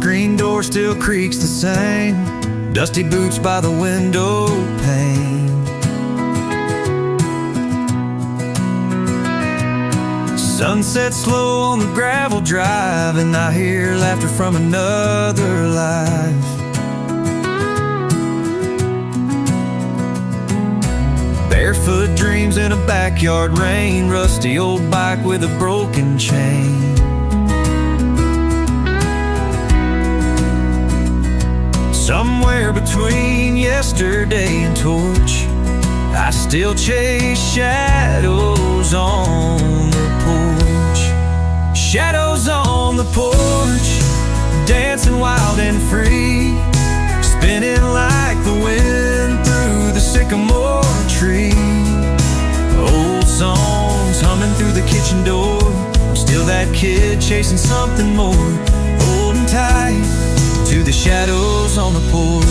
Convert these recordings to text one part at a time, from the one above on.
screen door still creaks the same, dusty boots by the window pane. Sunset slow on the gravel drive, and I hear laughter from another life. Barefoot dreams in a backyard rain, rusty old bike with a broken chain. Somewhere between yesterday and torch, I still chase shadows on the porch. Shadows on the porch, dancing wild and free, spinning like the wind through the sycamore tree. Old songs humming through the kitchen door, I'm still that kid chasing something more, holding tight to the shadows on the porch.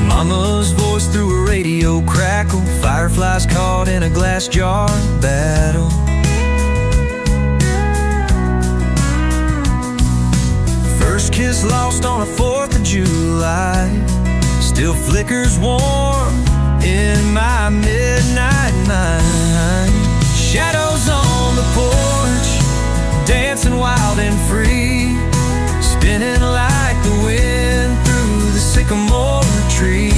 Mama's voice through a radio crackle, fireflies caught in a glass jar battle. First kiss lost on a 4th of July, still flickers warm in my midnight mind. Shadows on the porch, dancing wild and free, spinning like the wind through the sycamore tree.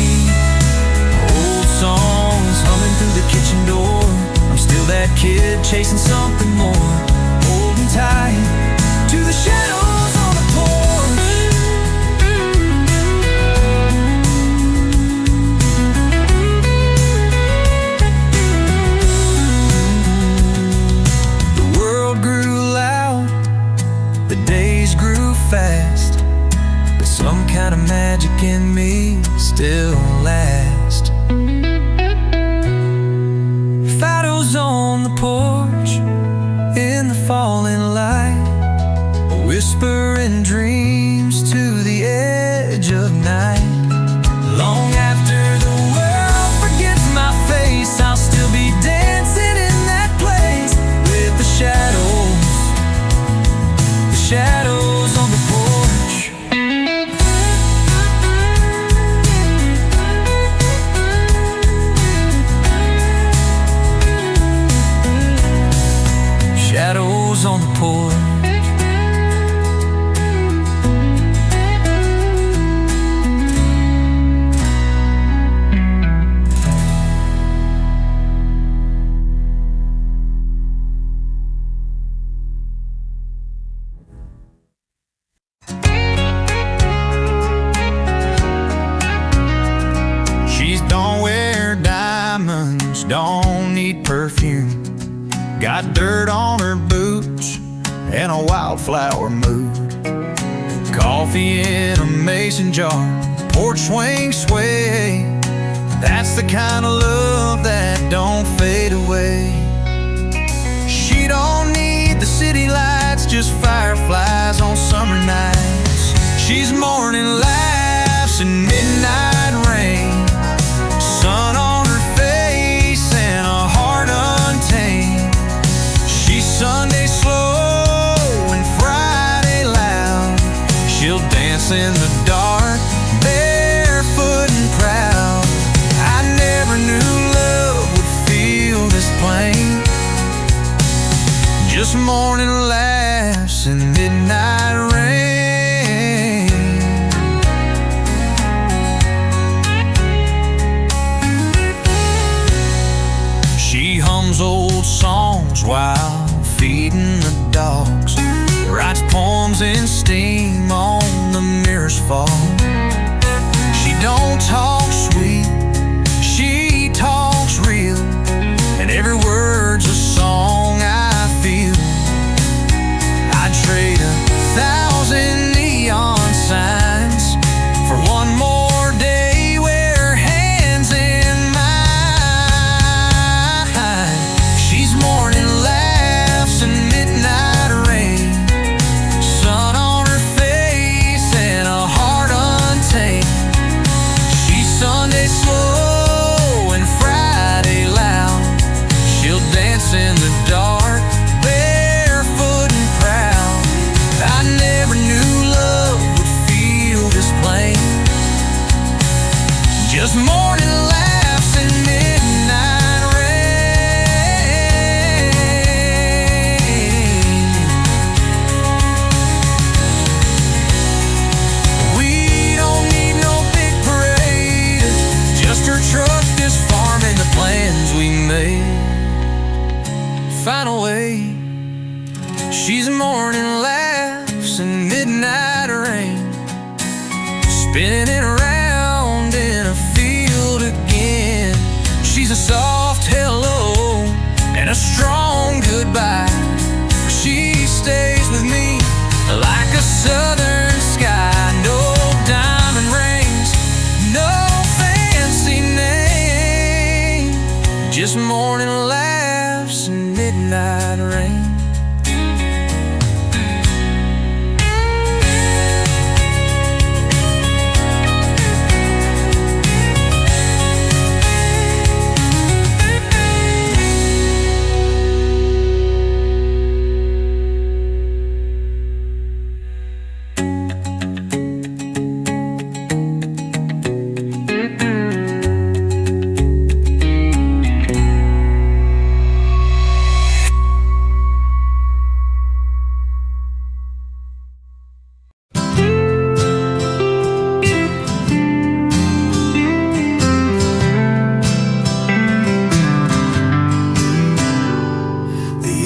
Old songs humming through the kitchen door, I'm still that kid chasing something more, holding tight to the shadows on the porch. The world grew loud, the days grew fast, but some kind of magic in me still last. Shadows on the porch, in the falling light, whispering dreams to the edge of night. Long after the world forgets my face, I'll still be dancing in that place with the shadows on the porch. Shadows on the porch. She's don't wear diamonds, don't need perfume, got dirt on her boots and a wildflower mood. Coffee in a mason jar, porch swing sway, that's the kind of love that don't fade away. She don't need the city lights, just fireflies on summer nights. She's morning laughs and midnight rain, sun on her face and a heart untamed. She's Sunday slow and Friday loud, she'll dance in the dark, barefoot and proud. I never knew love would feel this plain, just morning laughs and midnight rain. She hums old songs while feeding the dogs, writes poems in steam on the mirror's fall. She don't talk sweet, she talks real, and every word's a song I feel. I'd trade 1,000 neon signs for one more day where hands in mine. She's morning laughs and midnight rain, sun on her face and a heart midnight rain, spinning around in a field again. She's a soft hello and a strong goodbye. She stays with me like a southern sky. No diamond rings, no fancy name, just morning laughs and midnight rain.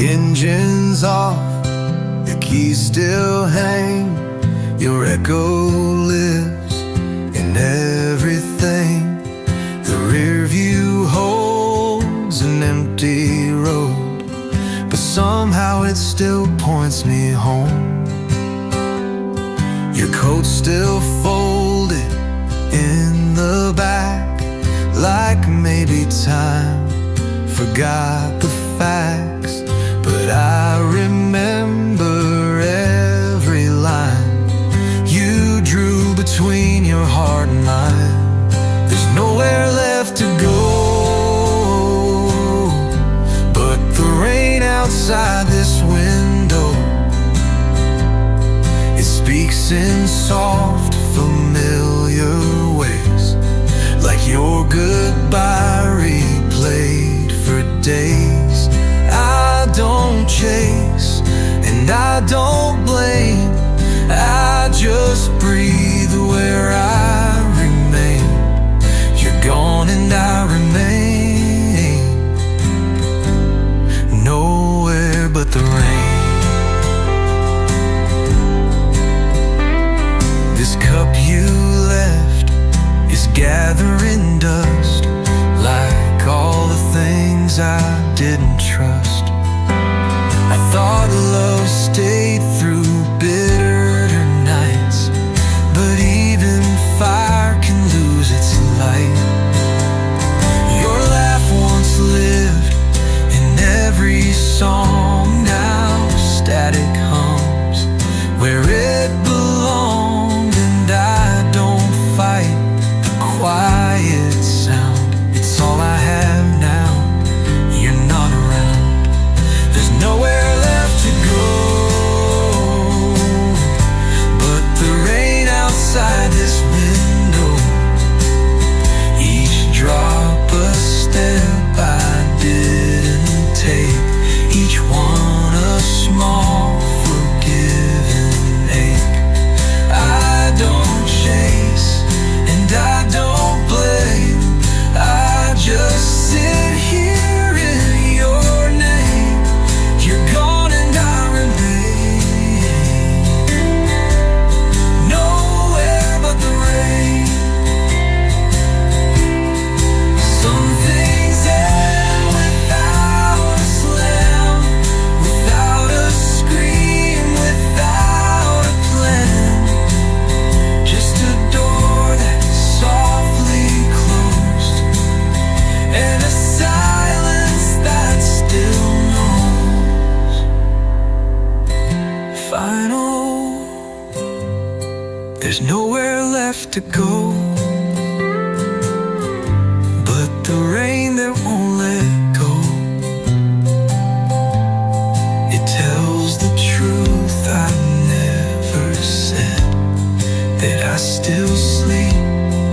Engine's off, the keys still hang. Your echo lives in everything. The rear view holds an empty road, but somehow it still points me home. Your coat's still folded in the back, like maybe time forgot the facts. But I remember every line you drew between your heart and mine. There's nowhere left to go but the rain outside this window. It speaks in soft, familiar ways, like your goodbye replayed for days. I don't chase and I don't blame, I just breathe where I remain. You're gone and I remain, nowhere but the rain. This cup you left is gathering dust, like all the things I didn't trust. I thought love stayed through bitter nights, but even fire can lose its light. Your laugh once lived in every song, now static hums where it belonged. And I don't fight the quiet sound, it's all I have now. You're not around, there's nowhere left to go but the rain outside this window. Each drop a step I didn't take, each one a small forgiven ache. I don't chase and I don't blame, I just sit here in your name. You're gone and I remain, nowhere but the rain. Some things end without a slam, without a scream, without a plan. Just a door that softly closed and a silence that still knows. Final, there's nowhere left to go but the rain that won't let go. It tells the truth I never said, that I still sleep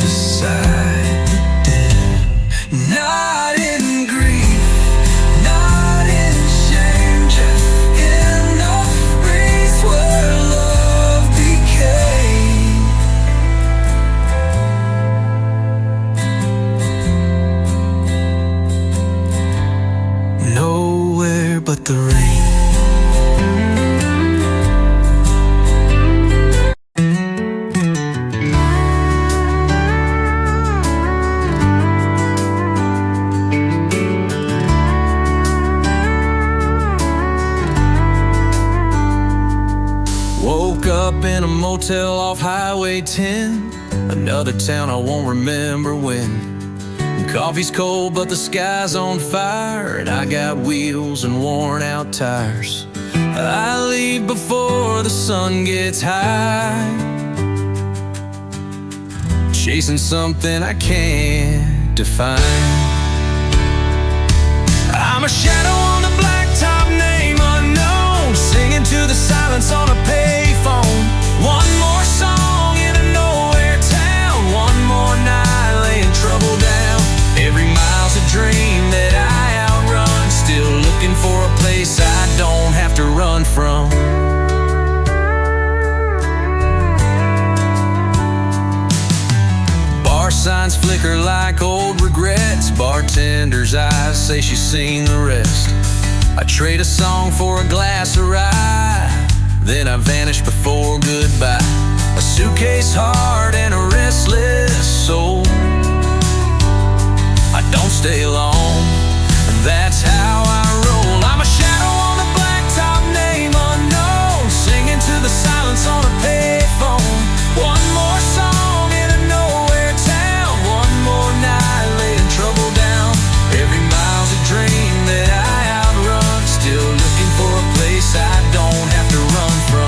beside the dead. Not in grief, not in shame, just enough grace where love became. Nowhere but the rain. hotel off Highway 10, another town I won't remember when. Coffee's cold but the sky's on fire, and I got wheels and worn out tires. I leave before the sun gets high, chasing something I can't define. I'm a shadow on the blacktop, name unknown, singing to the silence on a payphone. One more song in a nowhere town, one more night laying trouble down. Every mile's a dream that I outrun, still looking for a place I don't have to run from. Bar signs flicker like old regrets, bartender's eyes say she's seen the rest. I trade a song for a glass of rye, then I vanish before goodbye. A suitcase heart and a restless soul, I don't stay long, and that's how I roll. I'm a shadow on the blacktop, name unknown, singing to the silence on a payphone. One more song in a nowhere town, one more night laying trouble down. Every mile's a dream that I outrun, still looking for a place I don't have to run from.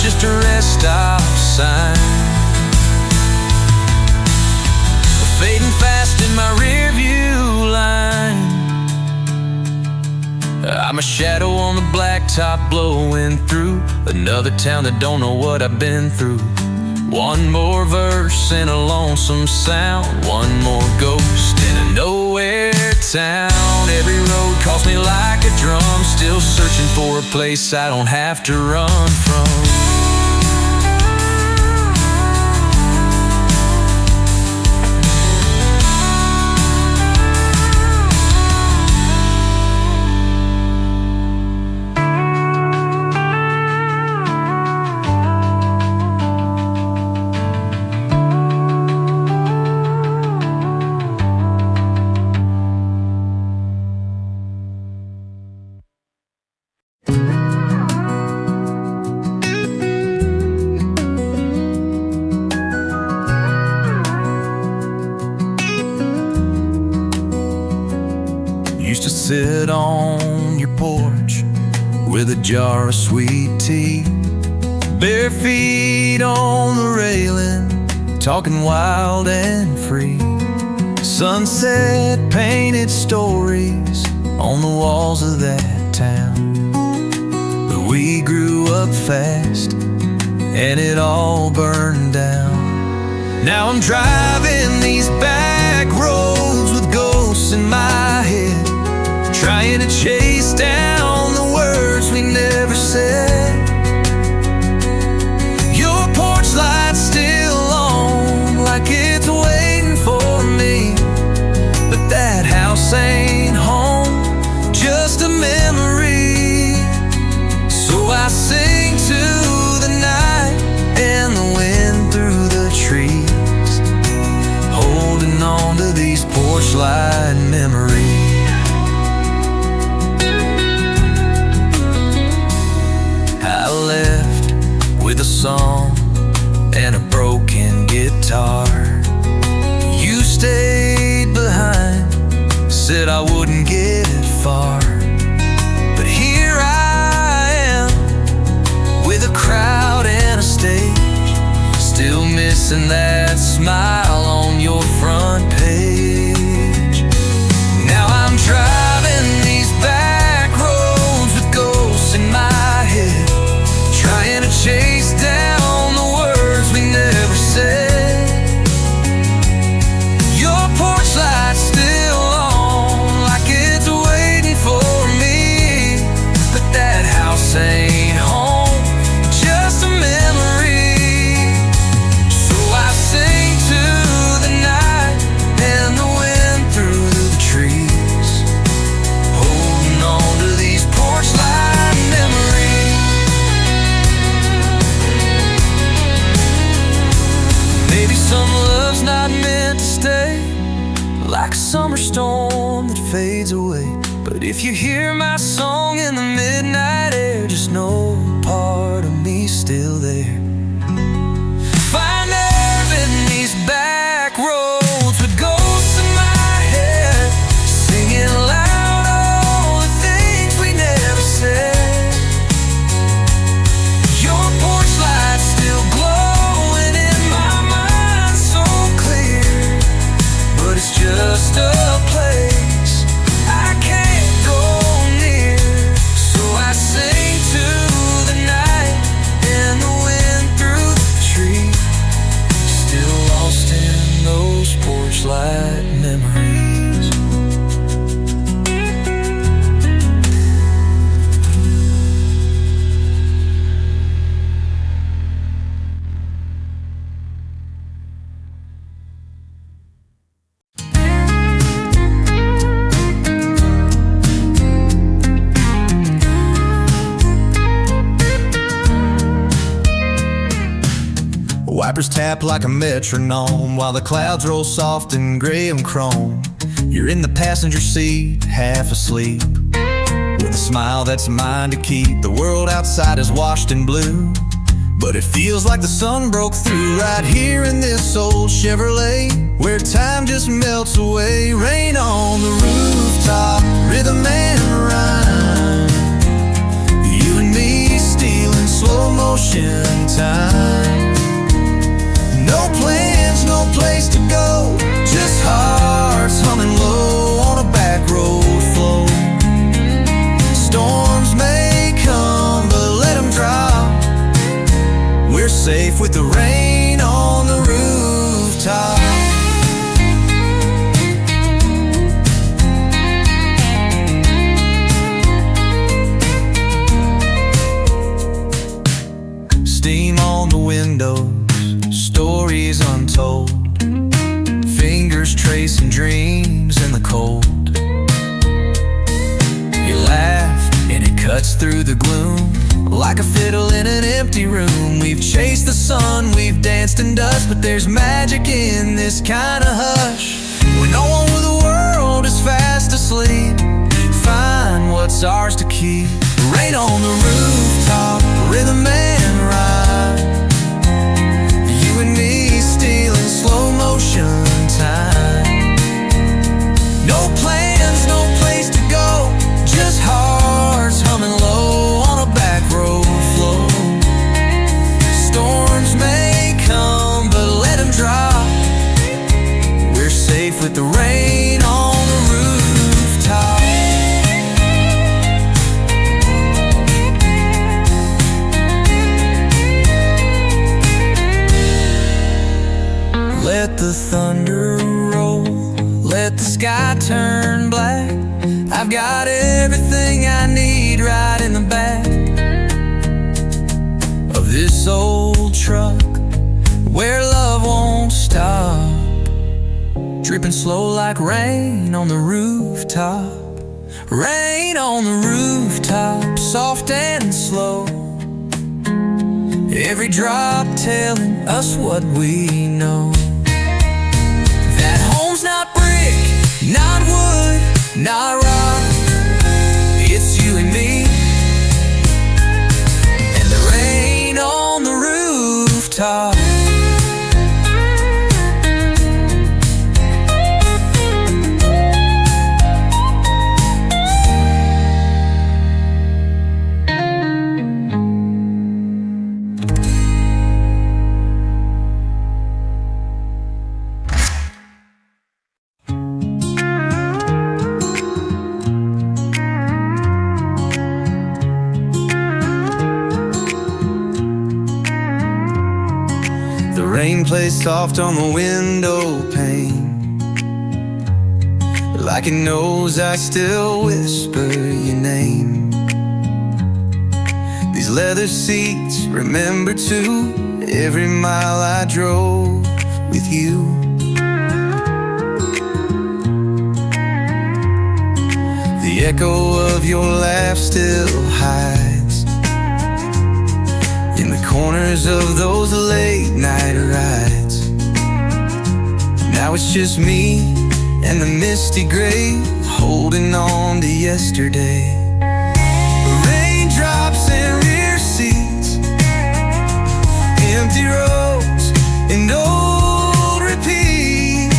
Just a rest stop sign, fading fast in my rear view line. I'm a shadow on the blacktop blowing through another town that don't know what I've been through. One more verse in a lonesome sound, one more ghost in a nowhere town. Every road calls me like a drum, still searching for a place I don't have to run from. Used to sit on your porch with a jar of sweet tea, bare feet on the railing, talking wild and free. Sunset painted stories on the walls of that town, but we grew up fast and it all burned down. Now I'm driving these back roads with ghosts in my head, trying to chase down the words we never said. Your porch light's still on, like it's waiting for me, but that house ain't home, just a memory. So I sing to the night and the wind through the trees, holding on to these porch light memories. I left with a song and a broken guitar. You stayed behind, said I wouldn't get far, but here I am with a crowd and a stage, still missing that smile on your front page. Now I'm driving these back roads with ghosts in my head, trying to chase down the words we never said. Your porch light's still on, like it's waiting for me, but that house ain't home, just a memory. So I sing to the night not meant to stay, like a summer storm that fades away. But if you hear my song in the midnight air, just know part of me's still there. Find nerve in these back roads with ghosts in my head, singing loud all the things we never said. Your porch light still glowing in my mind, so clear, but it's just a place I can't go near. So I sing to the night and the wind through the tree, still lost in those porch light memories. Wipers tap like a metronome while the clouds roll soft in gray and chrome. You're in the passenger seat, half asleep, with a smile that's mine to keep. The world outside is washed in blue, but it feels like the sun broke through right here in this old Chevrolet, where time just melts away. Rain on the rooftop, rhythm and rhyme, you and me stealing slow motion time. No plans, no place to go, just hearts humming low on a back road flow. Storms may come, but let them drop. We're safe with the rain on the rooftop. Steam on the windows, stories untold, fingers tracing dreams in the cold. You laugh and it cuts through the gloom, like a fiddle in an empty room. We've chased the sun, we've danced in dust, but there's magic in this kind of hush, when no one with the world is fast asleep. Find what's ours to keep. Rain on the rooftop, rhythm and rhyme, you and me stealing slow motion time. No plans, no place to go, just hearts humming low on a back road flow. Storms may come, but let them drop. We're safe with the rain on the rooftop. Let the thunder roll, let the sky turn black. I've got everything I need right in the back of this old truck, where love won't stop, dripping slow like rain on the rooftop. Rain on the rooftop, soft and slow, every drop telling us what we know. That home's not brick, not wood, not rock, it's you and me, and the rain on the rooftop. Rain plays soft on the window pane, like it knows I still whisper your name. These leather seats remember too every mile I drove with you. The echo of your laugh still hides in the corners of those late night rides. Now it's just me and the misty gray, holding on to yesterday. Raindrops and rear seats, empty roads and old repeats.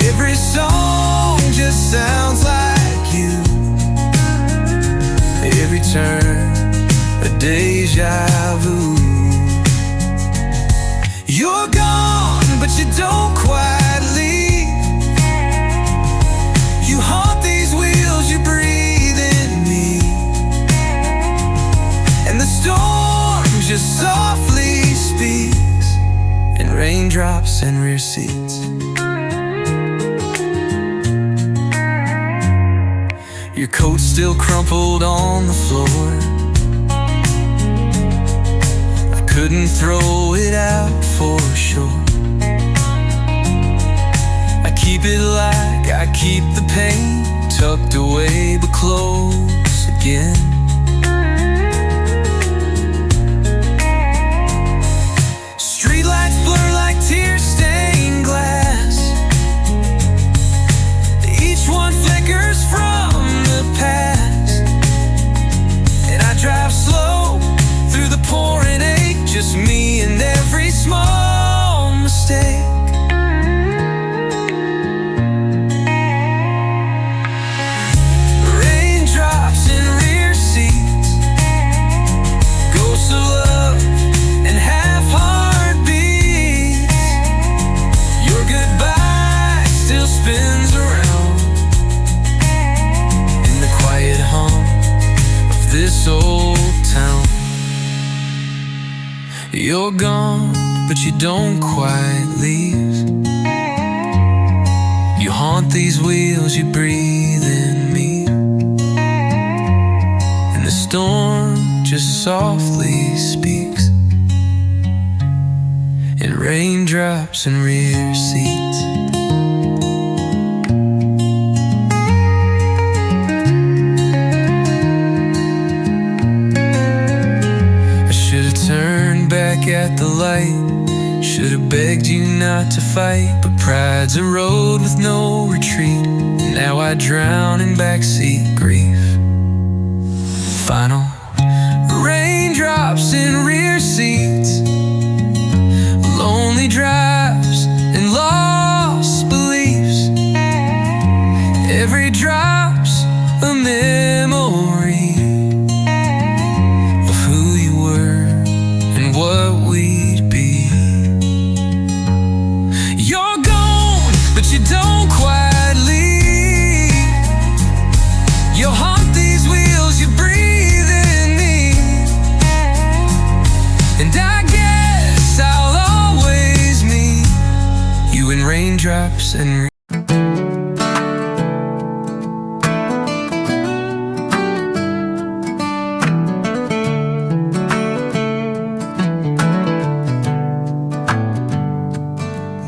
Every song just sounds like you. Every turn a deja vu. You're gone, but you don't quite leave. You haunt these wheels, you breathe in me. And the storm just softly speaks in raindrops and rear seats. Your coat's still crumpled on the floor. I couldn't throw it out for sure. I keep it like I keep the pain, tucked away but close again. Streetlights blur like tear-stained glass. Each one flickers from the past. And I drive slow through the pouring ache, just me and every small mistake. Raindrops in rear seats, ghosts of love and half heartbeats. Your goodbye still spins around in the quiet hum of this old town. You're gone, but you don't quite leave. You haunt these wheels, you breathe in me. And the storm just softly speaks in raindrops and rear seats. Back at the light, should've begged you not to fight, but pride's a road with no retreat. Now I drown in backseat grief. Final raindrops in rear seats, lonely drives and lost beliefs. Every drop's a memory of who you were and what we'd be. You're gone, but you don't quite leave. You'll haunt these wheels, you breathe in me. And I guess I'll always meet you in raindrops and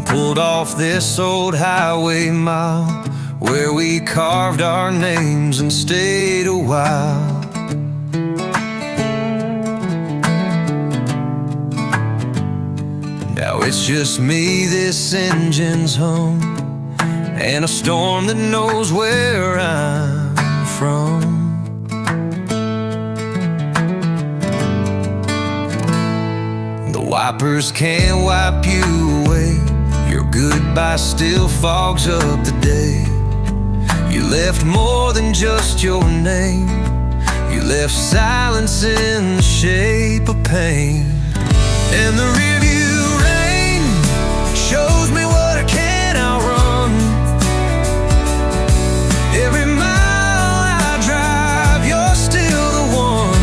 pulled off this old highway mile where we carved our names and stayed a while. Now it's just me, this engine's hum, and a storm that knows where I'm from. The wipers can't wipe you away. Your goodbye still fogs up the day. You left more than just your name. You left silence in the shape of pain. And the rearview rain shows me what I can't outrun. Every mile I drive, you're still the one.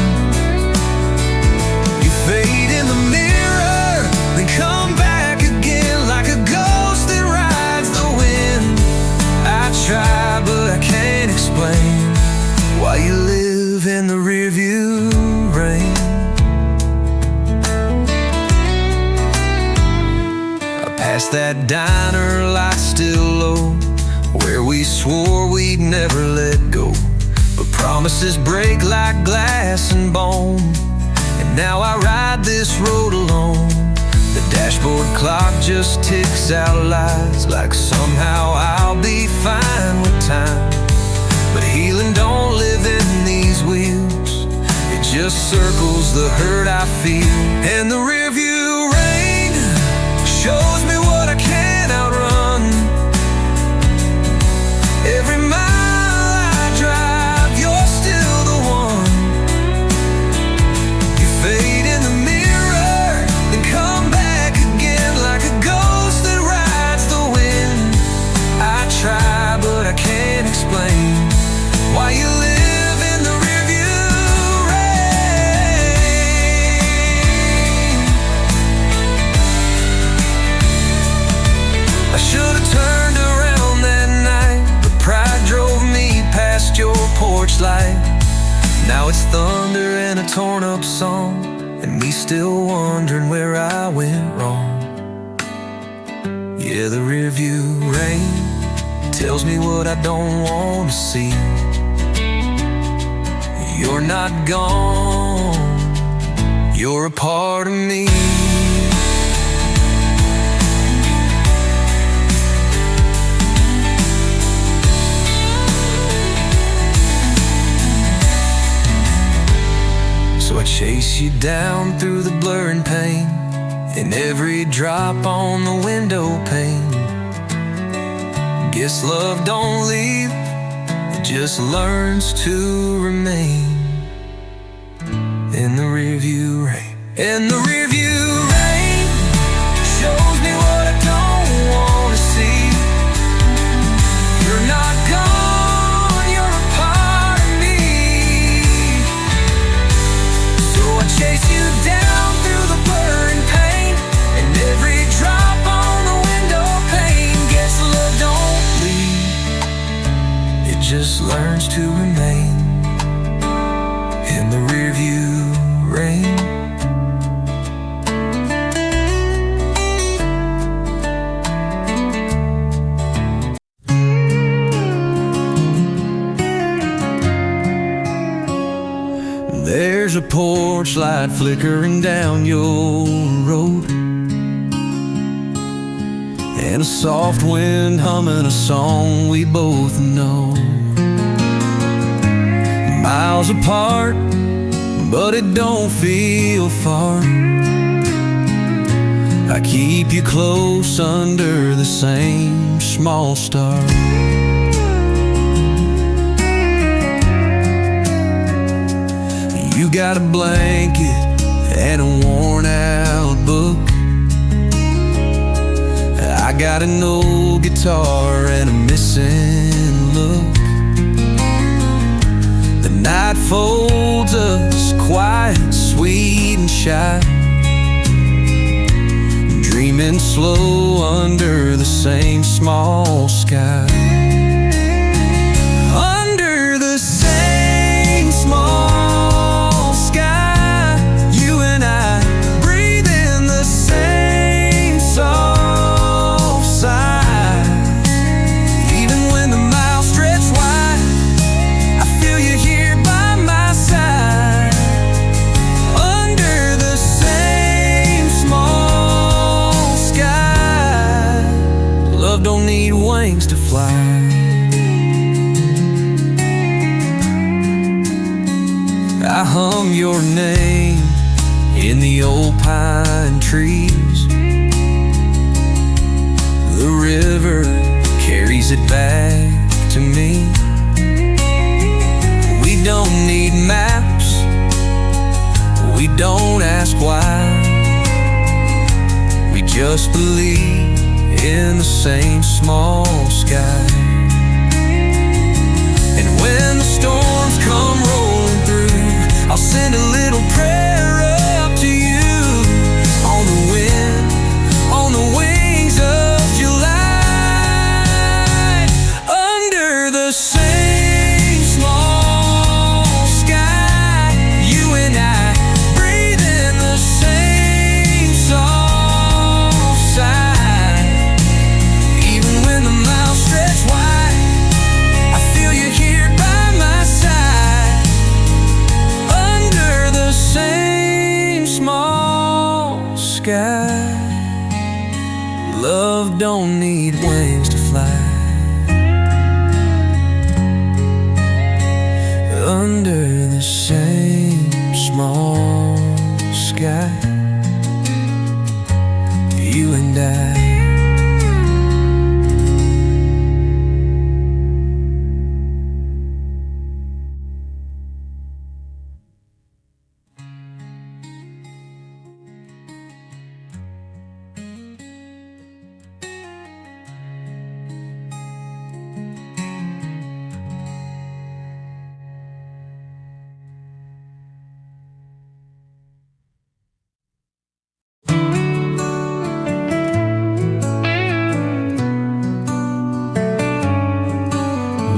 You fade in the mirror, then come back again like a ghost that rides the wind. I try, but I can't explain why you live in the rearview rain. I passed that diner, lights still low, where we swore we'd never let go. But promises break like glass and bone, and now I ride this road alone. The dashboard clock just ticks out lies, like somehow I'll be fine with time. But healing don't live in these wheels, it just circles the hurt I feel. And the rearview rain shows me what I can't outrun. Every mile I drive, you're still the one. You fade in the mirror, then come back again like a ghost that rides the wind. I try, but I can't explain why you live in the rearview rain. I should have turned around that night, but pride drove me past your porch light. Now it's thunder and a torn up song, and me still wondering where I went wrong. Yeah, the rearview rain tells me what I don't want to see. You're not gone, you're a part of me. So I chase you down through the blurring pain, and every drop on the window pane. Guess love don't leave, it just learns to remain. In the rearview rain, in the rearview rain shows me what I don't want to see. You're not gone, you're a part of me. So I chase you down through the blurring pain, and every drop on the window pane. Guess love don't leave, it just learns to remain. In the rearview rain. There's a porch light flickering down your road, and a soft wind humming a song we both know. Miles apart, but it don't feel far. I keep you close under the same small star. You got a blanket and a worn out book. I got an old guitar and a missing look. The night folds us quiet, sweet and shy, dreaming slow under the same small sky. Under the same small sky, you and I breathe in the same soft sigh. Even when the miles stretch wide, I feel you here by my side. Under the same small sky, love don't need wings to fly. I hum your name in the old pine trees. The river carries it back to me. We don't need maps, we don't ask why. We just believe in the same small sky. And when the storms come rolling through, I'll send a little prayer up to you. On the wind, on the wings of July. Under the same small sky, you and I breathe in the same soft sigh. Even when the miles stretch wide, I feel you here by my side. Under the same don't need wings to fly. Under the same small sky, you and I.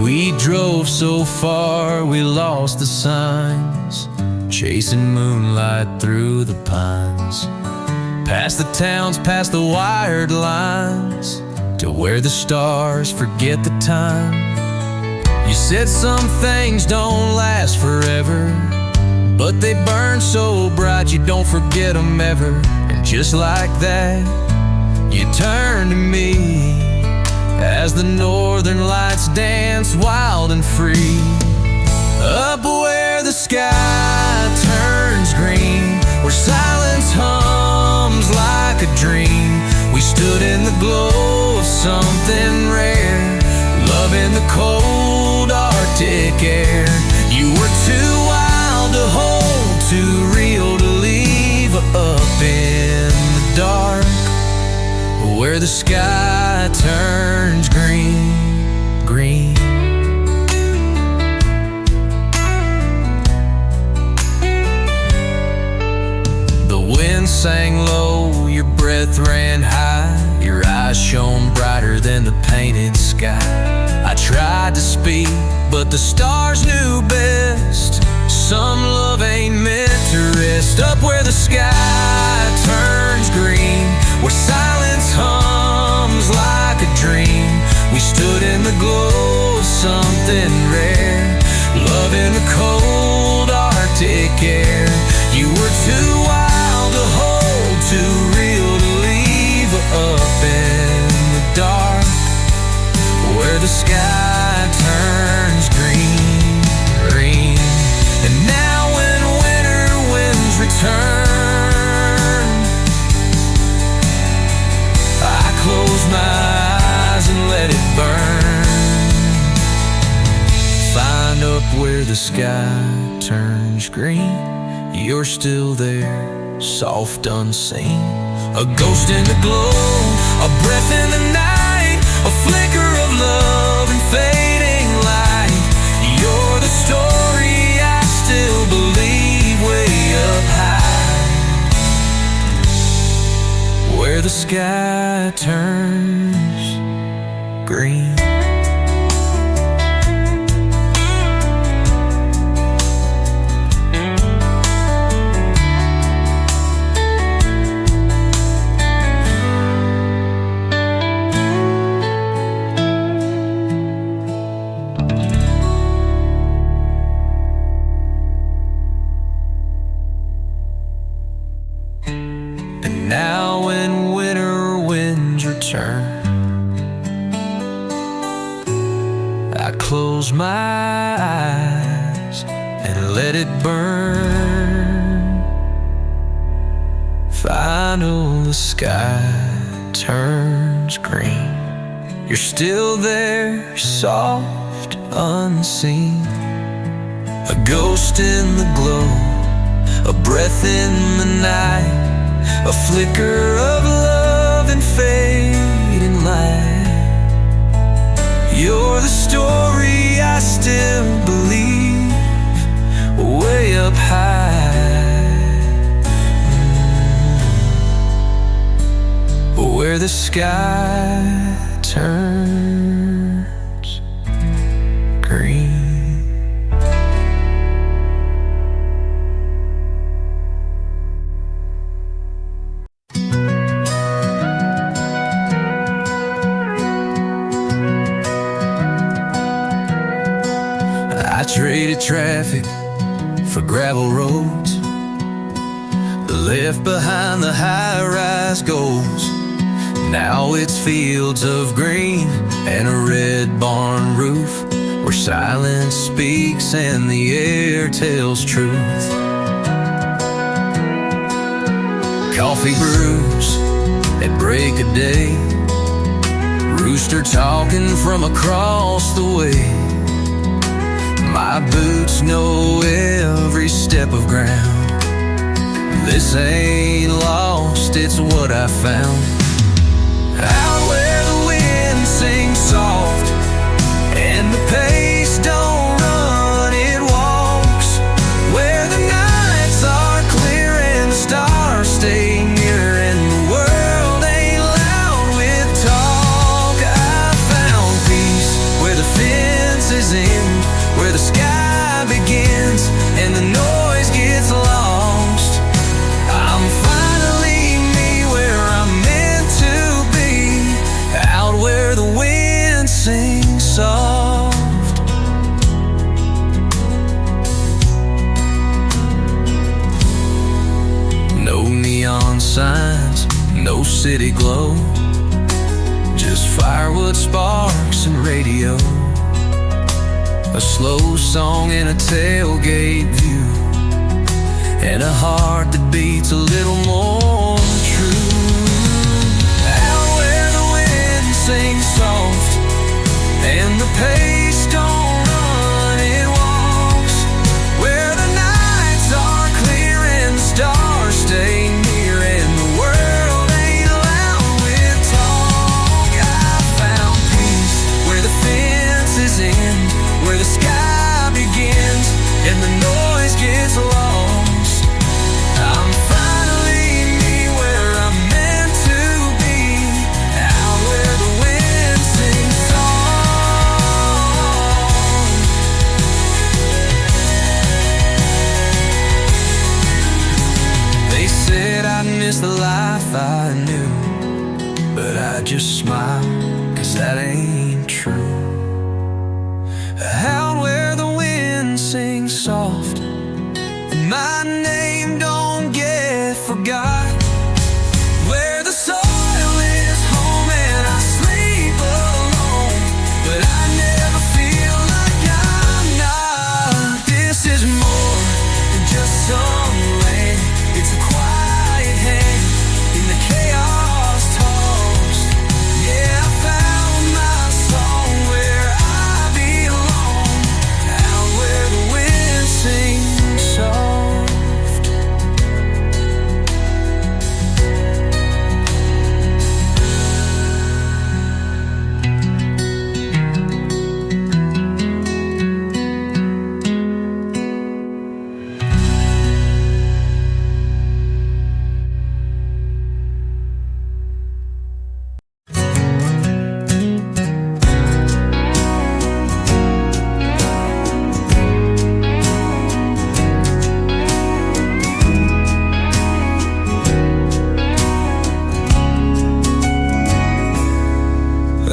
We drove so far we lost the signs, chasing moonlight through the pines, past the towns, past the wired lines, to where the stars forget the time. You said some things don't last forever, but they burn so bright you don't forget them ever. And just like that, you turned to me as the northern lights dance wild and free. Up where the sky turns green, where silence hums like a dream, we stood in the glow of something rare, love in the cold Arctic air. You were too wild to hold, too real to leave up in the dark, where the sky turns green, green. The wind sang low, your breath ran high, your eyes shone brighter than the painted sky. I tried to speak, but the stars knew best. Some love ain't meant to rest. Up where the sky turns green, where silence hums like a dream, we stood in the glow of something rare, love in the cold Arctic air. You were too wild to hold, too real to leave up in the dark, where the sky turns green, green. And now when winter winds return, I close my eyes and let it burn. Find up where the sky turns green, you're still there, soft unseen, a ghost in the glow, a breath in the night, a flicker of love and fading light. You're the story I still believe way up high, where the sky turns green. Now when winter winds return, I close my eyes and let it burn. Final, the sky turns green, you're still there, soft, unseen, a ghost in the glow, a breath in the night, a flicker of love and fading light. You're the story I still believe way up high, where the sky turns green. I traded traffic for gravel roads, left behind the high-rise goals. Now it's fields of green and a red barn roof, where silence speaks and the air tells truth. Coffee brews at break of day, rooster talking from across the way. My boots know every step of ground. This ain't lost, it's what I found. Out where the wind sings soft and the pace don't run, it walks. Where the nights are clear and the stars stay near, and the world ain't loud with talk. I found peace where the fence is in, where the sky begins and the noise gets lost. I'm finally me where I'm meant to be, out where the wind sings soft. No neon signs, no city glow, just firewood sparks and radio. A slow song in a tailgate view, and a heart that beats a little more true. Out where the wind sings soft and the pace don't run, it walks. Where the nights are clear and the stars stay near, and the world ain't loud with talk. I found peace where the fence is in, where the sky begins and the noise gets lost. I'm finally me where I'm meant to be, out where the wind sings song. They said I'd miss the life I knew, but I just smile, 'cause that ain't true. Out where the wind sings soft and my name don't get forgot, where the soil is home and I sleep alone, but I never feel like I'm not. This is more than just some land, it's a quiet hand in the chaos tossed. Yeah, I found my song where I belong, out where the wind sings soft.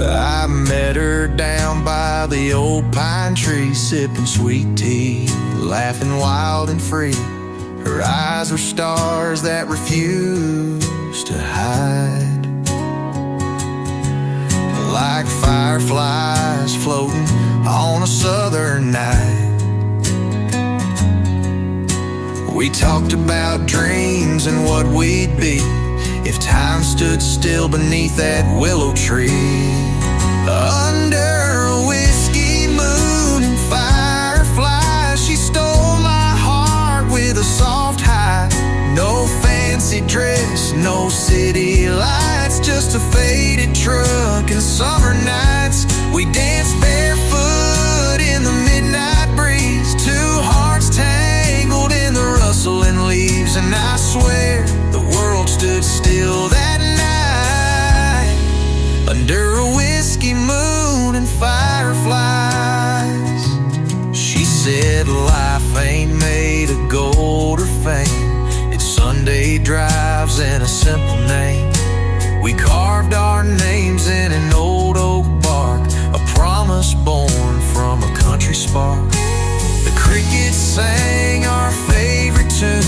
I met her down by the old pine tree, sipping sweet tea, laughing wild and free. Her eyes were stars that refused to hide, like fireflies floating on a southern night. We talked about dreams and what we'd be if time stood still beneath that willow tree. Under a whiskey moon and fireflies, she stole my heart with a soft high. No fancy dress, no city lights, just a faded truck and summer nights. We danced barefoot in the midnight breeze, two hearts tangled in the rustling leaves. And I swear the world stood still that night, under a whiskey moon and fireflies. She said life ain't made of gold or fame, it's Sunday drives and a simple name. We carved our names in an old oak bark, a promise born from a country spark. The crickets sang our favorite tune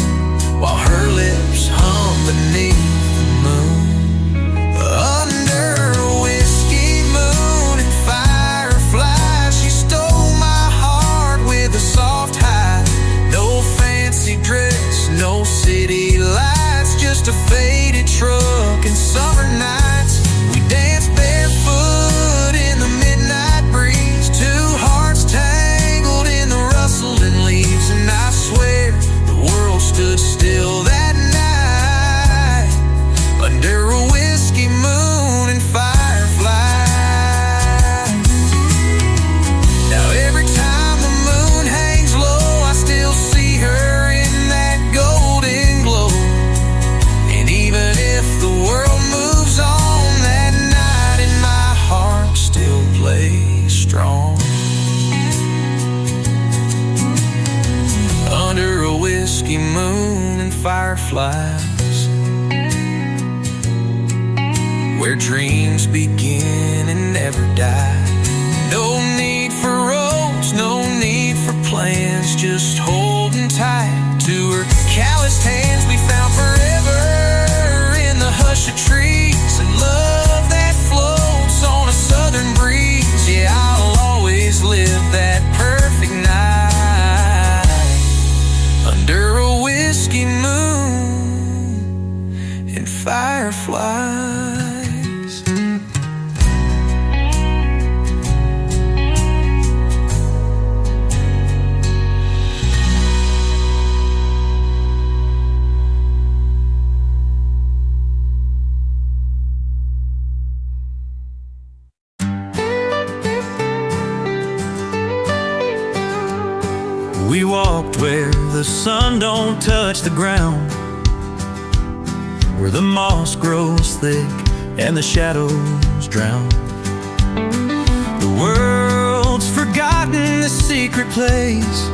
while her lips hummed beneath the moon. Under fireflies, where dreams begin and never die. No need for roads, no need for plans, just holding tight to her calloused hands. We found forever in the hush of trees, and love that floats on a southern breeze. Yeah, I'll always live that perfect night under a whiskey moon and fireflies. We walked where the sun don't touch the ground, where the moss grows thick and the shadows drown. The world's forgotten this secret place,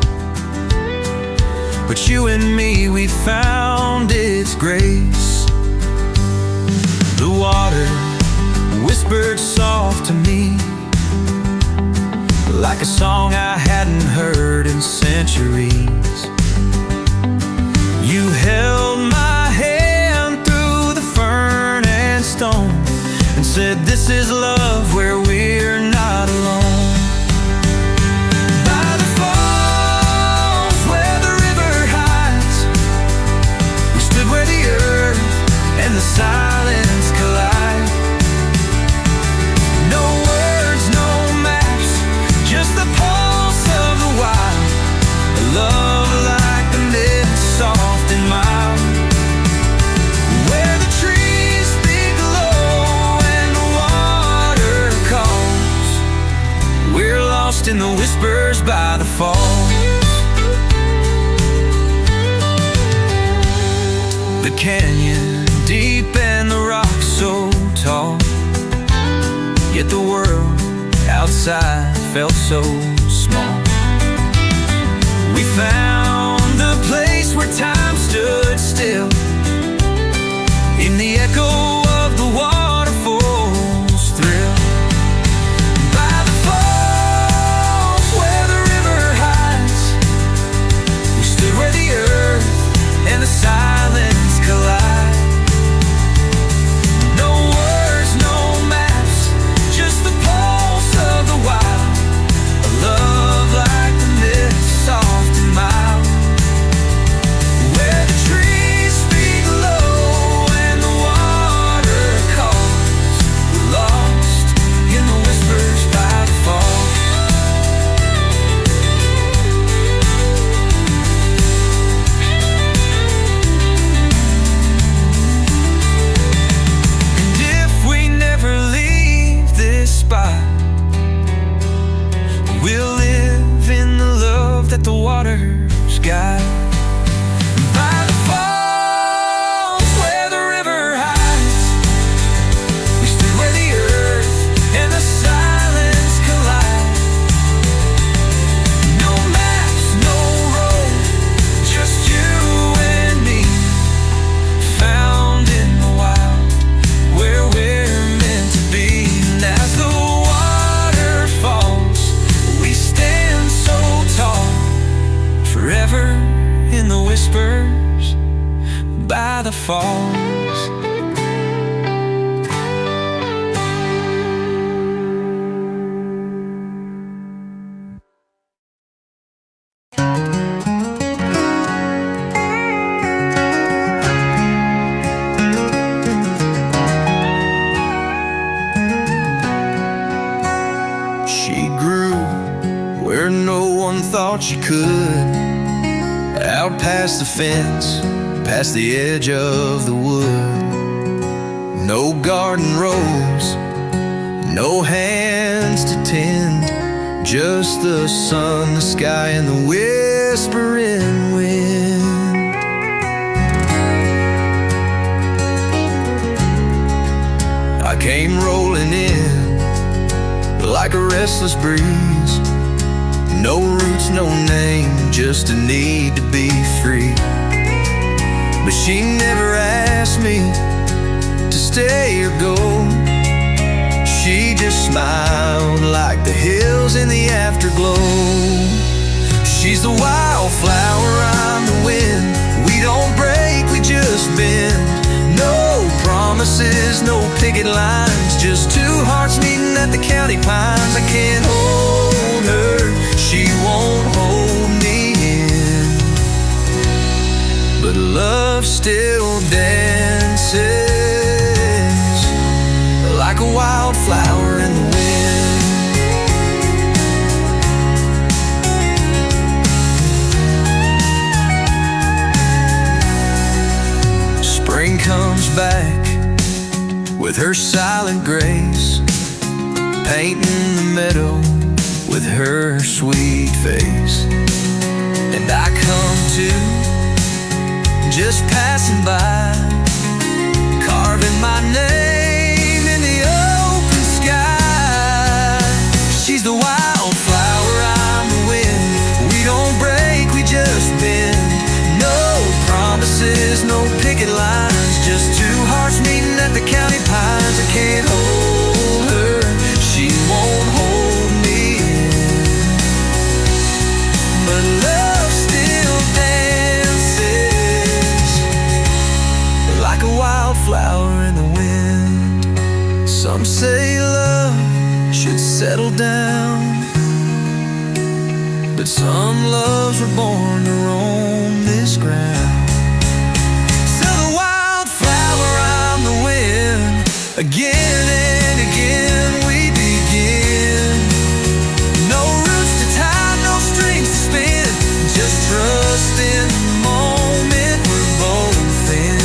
but you and me, we found its grace. The water whispered soft to me, like a song I hadn't heard in centuries. You held my hand through the fern and stone and said, "This is love where we're not alone." By the falls where the river hides, we stood where the earth and the silence collide. No words, no maps, just the pulse of the wild, a love like the mist, soft and mild, where the trees speak low and the water calls. We're lost in the whispers by the falls. The canyon deep and the rocks so tall, yet the world outside felt so small. We found the place where time stood still, in the echo of the waterfall's thrill. By the falls where the river hides, we stood where the earth and the silence collide. No words, no maps, just the pulse of the wild, a love like the mist, soft and mild, where the trees speak low and the water calls. We're lost in the whispers by the falls. And if we never leave this spot, we'll live in the love that the water's got. By the falls where the river hides, we stood where the earth and the silence collide. No maps, no road, just you and me, found in the wild, where we're meant to be. And as the water falls, we stand so tall, forever in the whispers by the falls. She grew where no one thought she could, out past the fence, past the edge of the wood. No garden rose, no hands to tend, just the sun, the sky, and the whispering wind. I came rolling in like a restless breeze, no roots, no name, just a need to be free. but she never asked me to stay or go. She just smiled like the hills in the afterglow. She's the wildflower, I'm the wind. We don't break, we just bend. No promises, no picket lines, just two hearts meeting at the county pines. I can't hold her, she won't hold me in, but love still dances like a wildflower in the wind. Spring comes back with her silent grace, painting the meadow with her sweet face. And I come to, just passing by, carving my name in the open sky. She's the wildflower, I'm the wind. We don't break, we just bend. No promises, no picket lines, just two hearts meeting at the county pines. I can't hold her, she won't hold me in, but love still dances like a wildflower in the wind. Some say love should settle down, but some loves were born to roam this ground. So the wildflower, I'm the wind. Again and again we begin. No roots to tie, no strings to spin, just trust in the moment we're both in.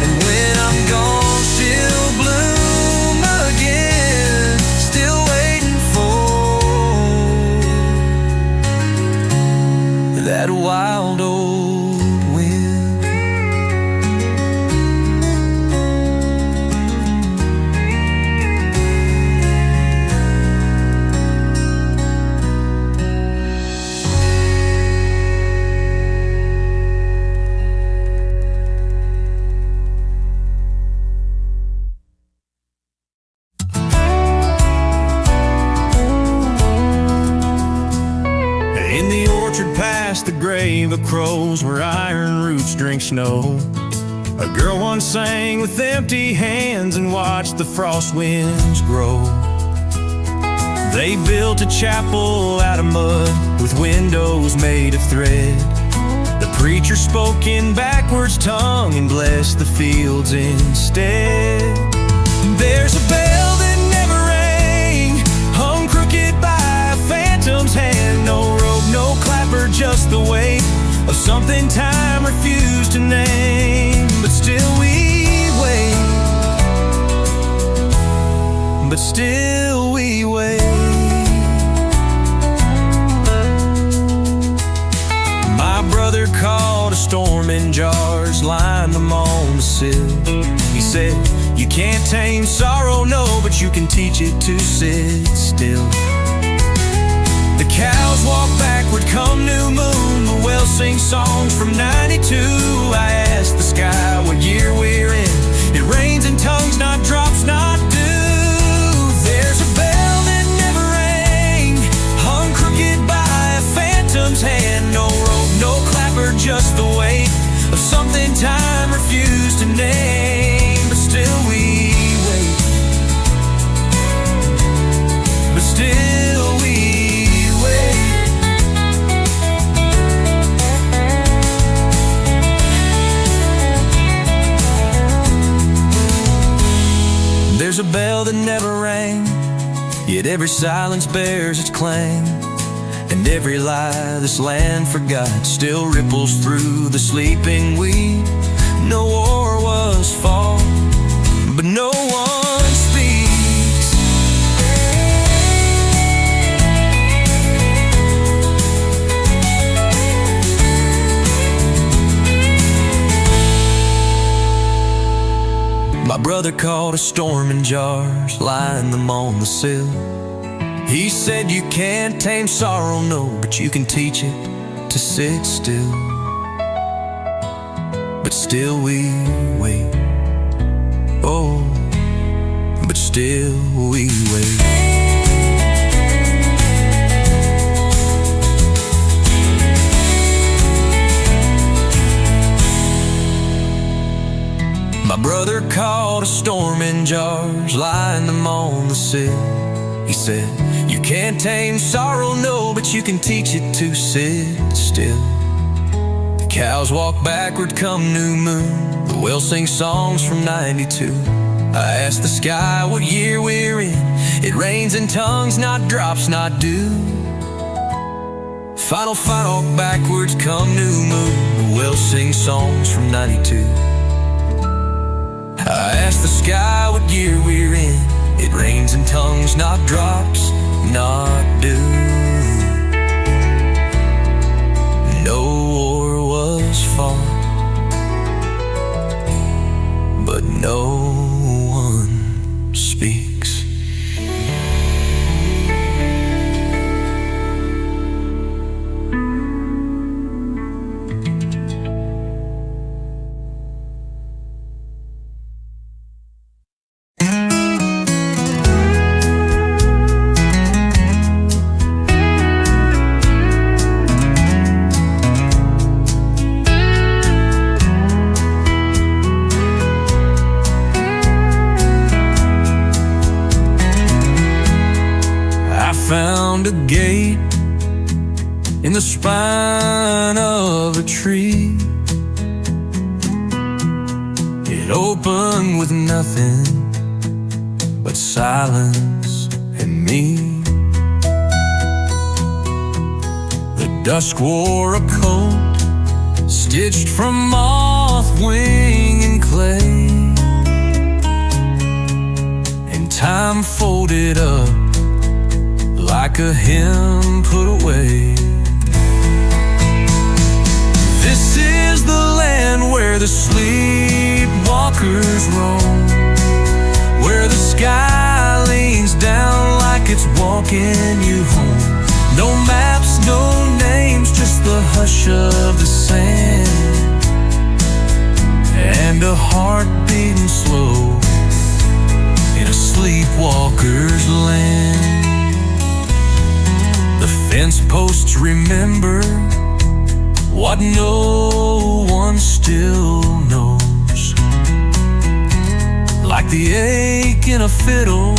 And when I'm gone, she'll bloom again. Still waiting for that wild old wind. In the orchard past the grave of crows where iron roots drink snow, a girl once sang with empty hands and watched the frost winds grow. They built a chapel out of mud with windows made of thread. The preacher spoke in backwards tongue and blessed the fields instead. There's a bell that never rang, hung crooked by a phantom's hand. No rope, no clapper, just the weight of something time refused to name. But still we wait, but still we wait. My brother caught a storm in jars, lined them on the sill. He said, you can't tame sorrow, no, but you can teach it to sit still. The cows walk backward come new moon, the wells sing songs from 92. I asked the sky what year we're in. It rains in tongues, not drops, not dew. There's a bell that never rang, hung crooked by a phantom's hand. No rope, no clapper, just the weight of something time refused to name. But still we wait, but still we wait. There's a bell that never rang, yet every silence bears its clang. And every lie this land forgot still ripples through the sleeping weed. No war was fought, but no one speaks. My brother caught a storm in jars, lying them on the sill. He said you can't tame sorrow, no, but you can teach it to sit still. but still we wait. Oh, but still we wait. My brother caught a storm in jars, lying them on the sill. He said, you can't tame sorrow, no, but you can teach it to sit still. The cows walk backward come new moon, the whales sing songs from 92. I asked the sky what year we're in. It rains in tongues, not drops, not dew. Final walk backwards come new moon, the whales sing songs from 92. I asked the sky what year we're in. It rains in tongues, not drops, not dew. No war was fought, but no one speaks. Found a gate in the spine of a tree. It opened with nothing but silence and me. The dusk wore a coat stitched from moth, wing, and clay, and time folded up like a hymn put away. This is the land where the sleepwalkers roam, where the sky leans down like it's walking you home. No maps, no names, just the hush of the sand, and a heart beating slow in a sleepwalker's land. The fence posts remember what no one still knows, like the ache in a fiddle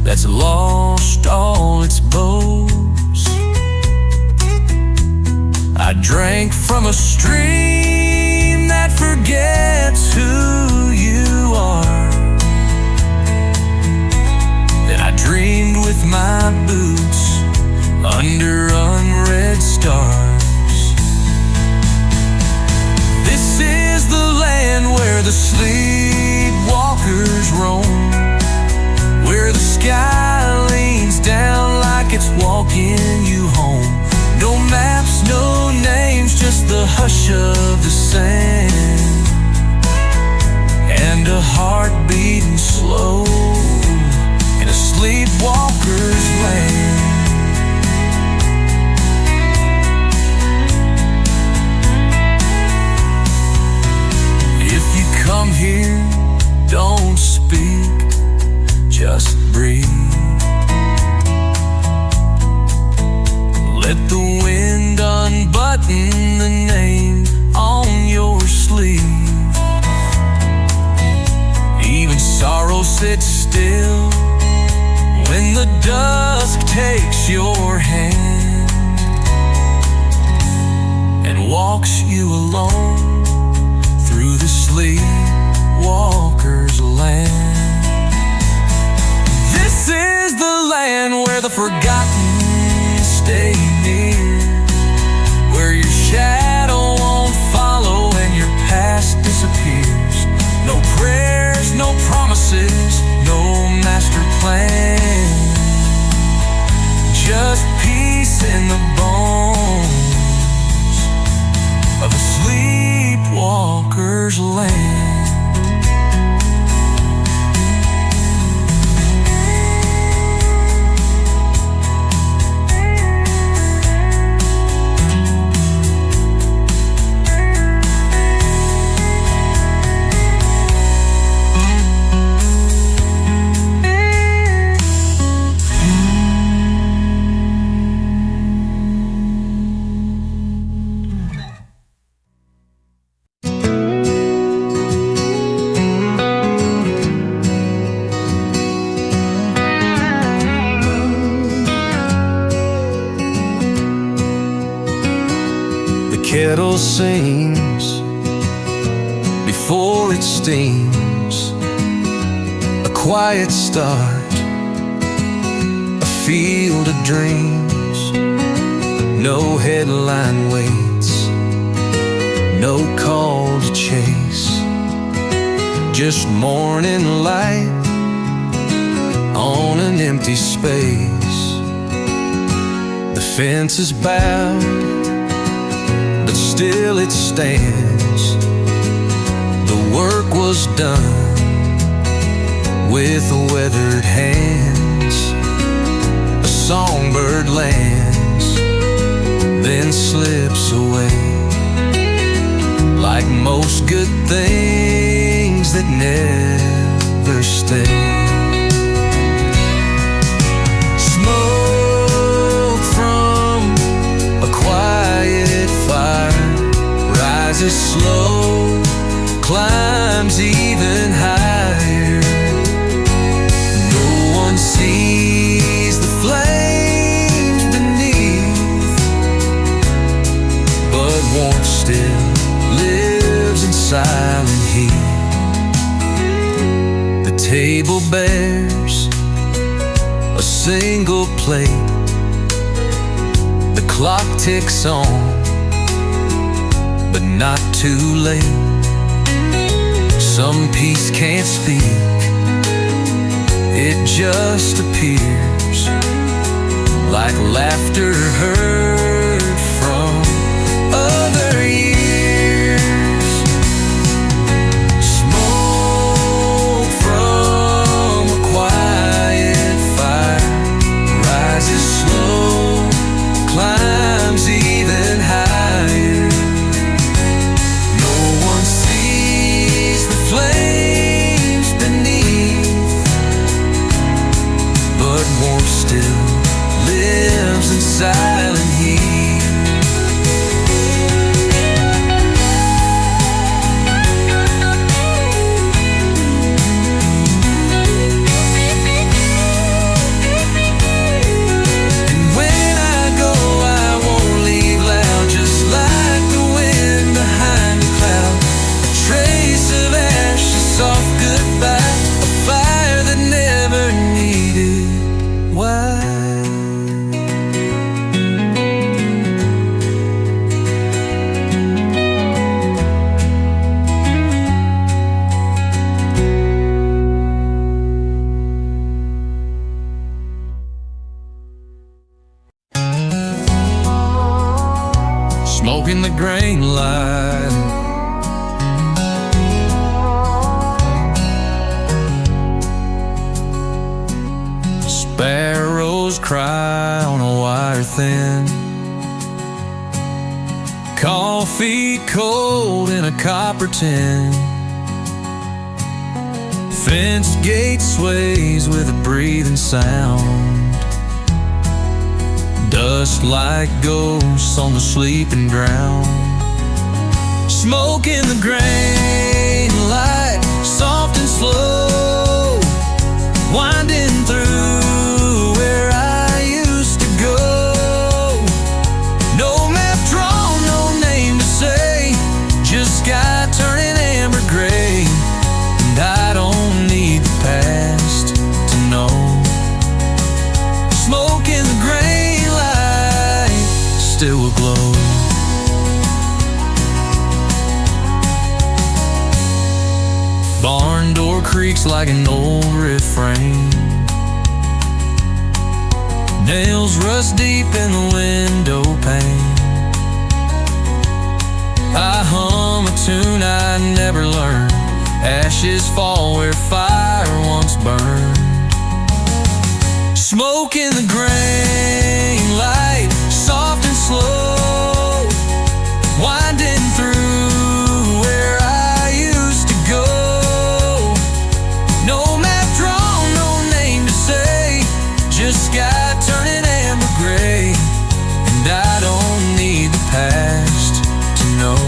that's lost all its bows. I drank from a stream that forgets who you are. Then I dreamed with my boots under unread stars. This is the land where the sleepwalkers roam, where the sky leans down like it's walking you home. No maps, no names, just the hush of the sand, and a heart beating slow in a sleepwalker's land. Come here, don't speak, just breathe. Let the wind unbutton the name on your sleeve. Even sorrow sits still when the dusk takes your hand and walks you alone through the sleepwalker's land. This is the land where the forgotten stay near, where your shadow won't follow and your past disappears. No prayers, no promises, no master plan, just peace in the bones of a sleepwalker's land. kettle sings before it steams. A quiet start, a field of dreams. No headline waits, no call to chase. Just morning light on an empty space. The fence is bowed, but still it stands. The work was done with weathered hands. A songbird lands, then slips away, like most good things that never stay. Smoke from a quiet fire rises slow, climbs even higher. No one sees the flames beneath, but warmth still lives in silent heat. The table bears a single plate. The clock ticks on, but not too late. Some peace can't speak, it just appears, like laughter heard from other years. Smoke from a quiet fire rises slow, climbs even higher. No one sees the flames beneath, but warmth still lives in silent heat. And when I go, I won't leave loud, just like the wind behind a cloud. A trace of ash, a soft goodbye, a fire that never needed why. Smoke in the grain light, sparrows cry on a wire thin. Coffee cold in a copper tin. Fence gate sways with a breathing sound. Dust like ghosts on the sleeping ground. Smoke in the grain light, soft and slow, winding through where I used to go. No map drawn, no name to say, just sky turning amber gray. And I don't need the past to know. Smoke in the grain light still will glow. Barn door creaks like an old refrain. Nails rust deep in the window pane. I hum a tune I never learned. Ashes fall where fire once burned. Smoke in the grain light, soft and slow, winding through where I used to go. No map drawn, no name to say, just sky turning amber gray. And I don't need the past to know.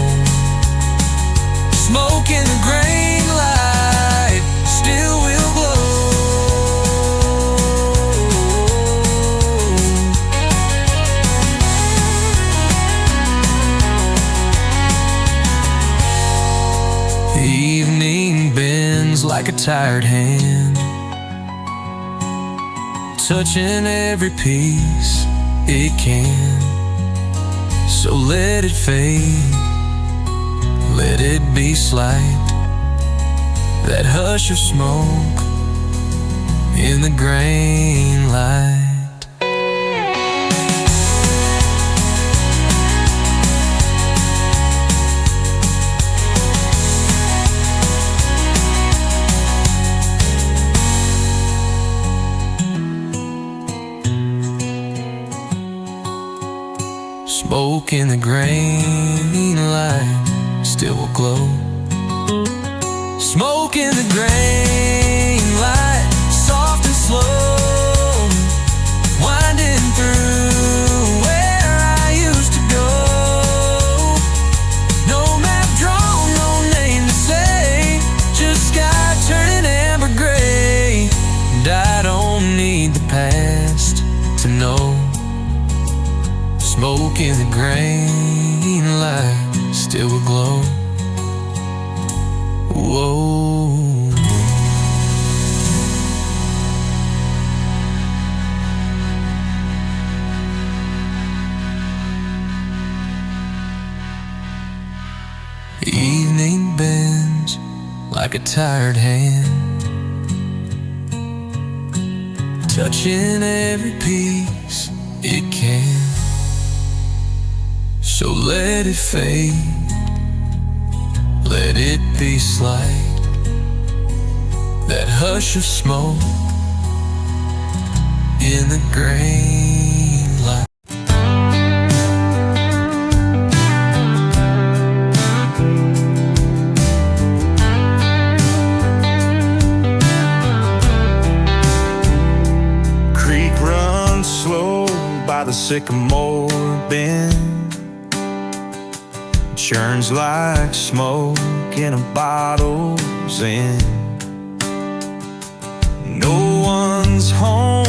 Smoke in the grain light still will glow. tired hand, touching every piece it can. So let it fade, let it be slight, that hush of smoke in the grain light. Smoke in the grain light still will glow. Smoke in the grain light, soft and slow, winding through where I used to go. No map drawn, no name to say, just sky turning amber gray. And I don't need the past to know. Smoke in the grain light still will glow. Whoa. Evening bends like a tired hand, touching every piece it can. So let it fade, let it be slight, that hush of smoke in the grain light. Creek runs slow by the sycamore bend, churns like smoke in a bottle's end. No one's home,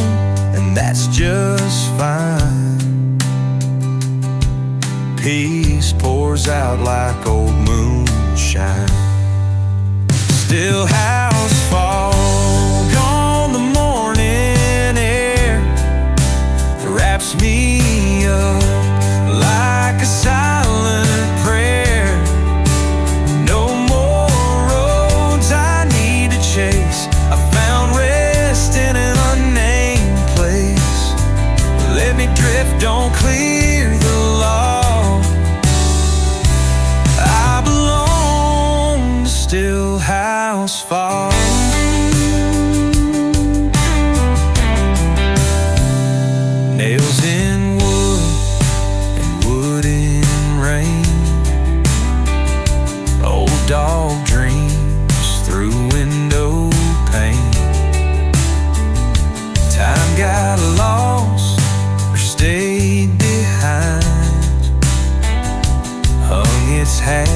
and that's just fine. Peace pours out like old moonshine. Still house fog on the morning air wraps me up like a silent prayer. No more roads I need to chase, I found rest in an unnamed place. Let me drift, don't clear the law. I belong to still house fog. Nails in wood and wood in rain, old dog dreams through window pane. Time got lost or stayed behind, hung its hat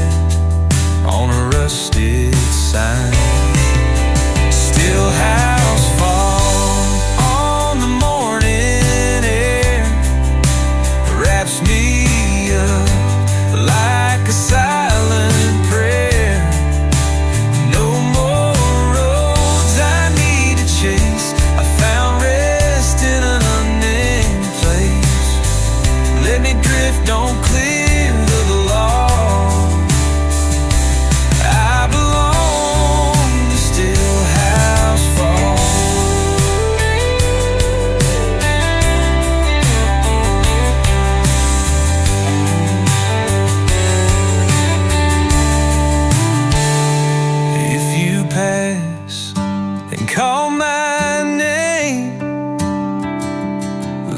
on a rusted sign. Still house fog on the morning air wraps me up like a silent prayer. No more roads I need to chase, I found rest in an unnamed place. Let me drift, don't clear the law. I belong to still house fog. If you pass and call my name,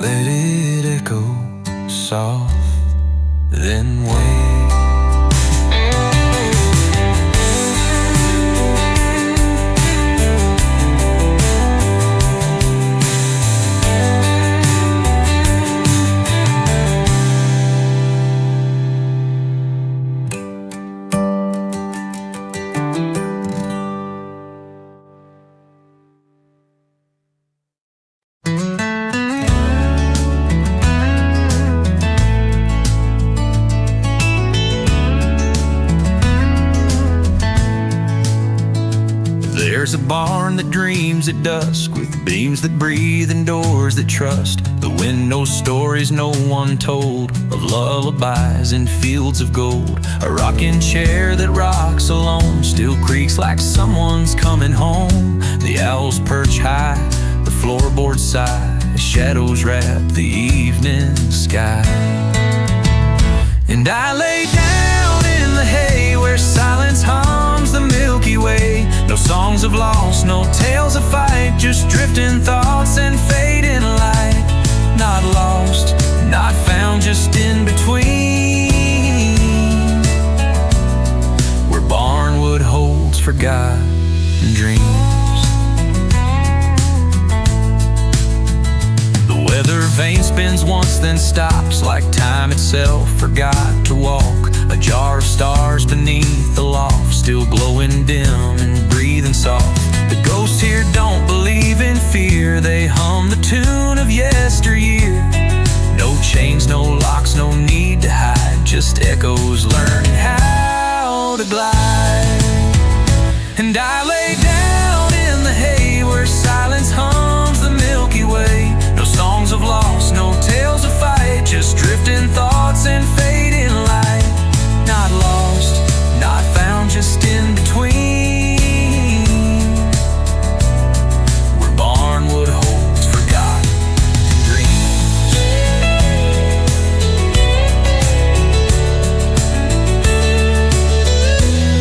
let it echo soft, then wait. barn that dreams at dusk, with beams that breathe and doors that trust. The wind knows stories no one told, of lullabies in fields of gold. A rocking chair that rocks alone still creaks like someone's coming home. The owls perch high, the floorboards sigh, the shadows wrap the evening sky. And I lay down in the hay where silence hums the Milky Way. No songs of loss, no tales of fight, just drifting thoughts and fading light. Not lost, not found, just in between, where barnwood holds forgotten dreams. Weather vane spins once then stops, like time itself forgot to walk. A jar of stars beneath the loft, still glowing dim and breathing soft. The ghosts here don't believe in fear, they hum the tune of yesteryear. No chains, no locks, no need to hide, just echoes learning how to glide. And I lay down in the hay where silence hums the Milky Way. No songs of loss, no tales of fight, just drifting thoughts and fading light. Not lost, not found, just in between, where barnwood holds forgotten dreams.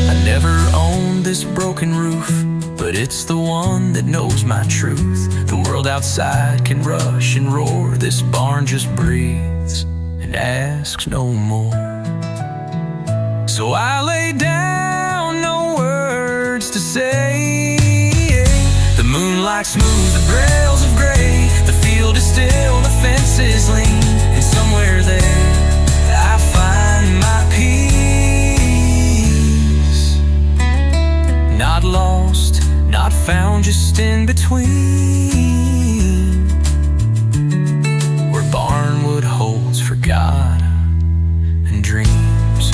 I never owned this broken roof, but it's the one that knows my truth. The world outside can rush and roar, this barn just breathes and asks no more. So I lay down, no words to say. The moonlight smooths the grails of gray, the field is still, the fence is lean, and somewhere there I find my peace. Not lost, not found, just in between, where barnwood holds forgotten dreams.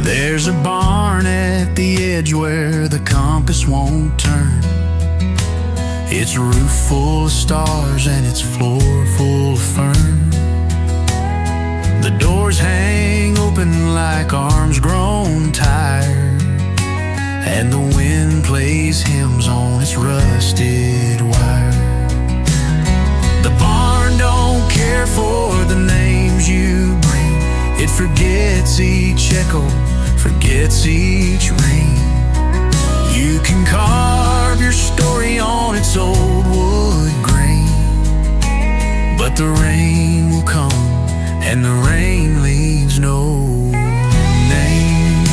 There's a barn at the edge where the compass won't turn. Its roof full of stars and its floor full of fern. The doors hang open like arms grown tired, and the wind plays hymns on its rusted wire. The barn don't care for the names you bring, it forgets each echo, forgets each ring. You can carve your story on its old wood grain, but the rain will come, and the rain leaves no name.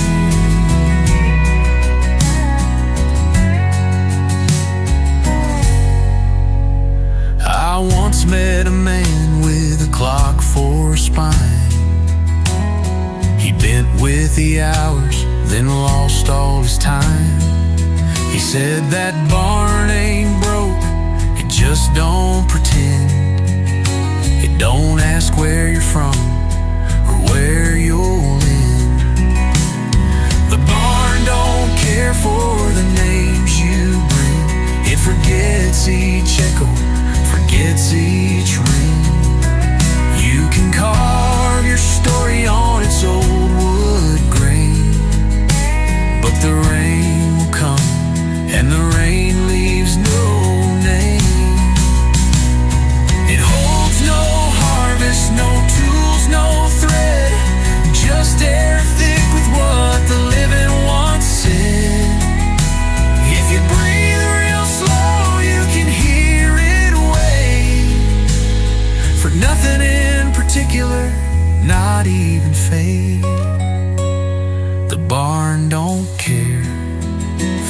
I once met a man with a clock for a spine. He bent with the hours, then lost all his time. He said that barn ain't broke, it just don't pretend. It don't ask where you're from or where you'll end. The barn don't care for the names you bring, it forgets each echo, forgets each ring. You can carve your story on its old wood grain, but the rain will come, and the rain leaves no name. It holds no harvest, no tools, no thread, just air thick with what the living once said. If you breathe real slow, you can hear it wave, for nothing in particular, not even fate. The barn don't care